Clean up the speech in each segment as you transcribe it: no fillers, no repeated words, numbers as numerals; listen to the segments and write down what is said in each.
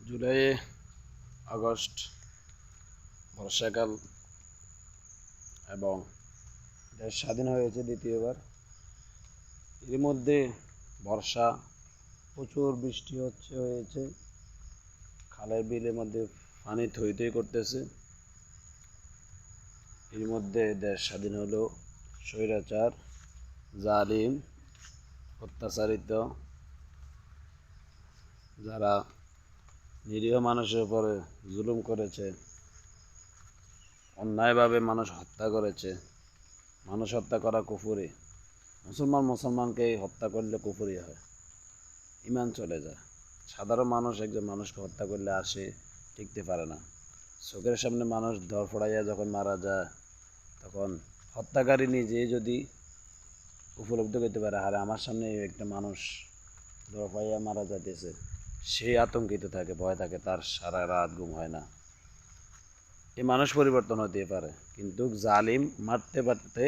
July August বর্ষাকাল এবং দেশ স্বাধীন হয়েছে দ্বিতীয়বার। এর মধ্যে বর্ষা প্রচুর বৃষ্টি হয়েছে, খালের বিলের মধ্যে পানি থই থই করতেছে। এর মধ্যে দেশ স্বাধীন হলো স্বৈরাচার, জালিম, অত্যাচারিত যারা নিরীহ মানুষের উপরে জুলুম করেছে, অন্যায়ভাবে মানুষ হত্যা করেছে। মানুষ হত্যা করা কুফরি। মুসলমানকে হত্যা করলে কুফরি হয়, ইমান চলে যায়। সাধারণ মানুষ একজন মানুষকে হত্যা করলে আর সে টিকতে পারে না। চোখের সামনে মানুষ ধরফড়াইয়া যখন মারা যায়, তখন হত্যাকারী নিজে যদি উপলব্ধি করতে পারে, আরে আমার সামনে একটা মানুষ ধরফড়াইয়া মারা যাইতেছে, সে আতঙ্কিত থাকে, ভয় থাকে, তার সারা রাত ঘুম হয় না। এই মানুষ পরিবর্তন হতে পারে, কিন্তু জালিম মারতে মারতে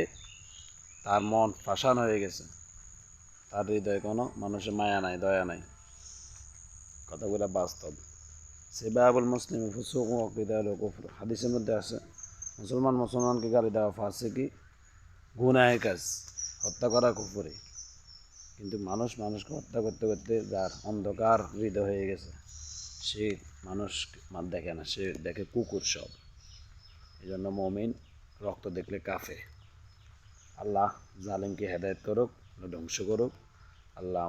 তার মন পাষাণ হয়ে গেছে, তার হৃদয়ে কোনো মানুষের মায়া নাই, দয়া নাই। কথাগুলো বাস্তব। সিবাবুল মুসলিম ফুসুক ওয়া কিতালুহু কুফর, হাদিসের মধ্যে আছে মুসলমানকে গালি দেওয়া ফাসিকি, গুনাহের কাজ, হত্যা করা কুফরি। কিন্তু মানুষকে হত্যা করতে করতে যার অন্ধকার হৃদয় হয়ে গেছে, সে মানুষ দেখে না, সে দেখে কুকুর সব। এই জন্য মুমিন রক্ত দেখলে কাফে। আল্লাহ জালিমকে হেদায়েত করুক, ধ্বংস করুক। আল্লাহ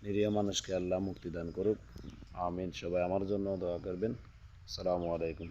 নিরীহ মানুষকে আল্লাহ মুক্তি দান করুক। আমিন। সবাই আমার জন্য দোয়া করবেন। আসসালামু আলাইকুম।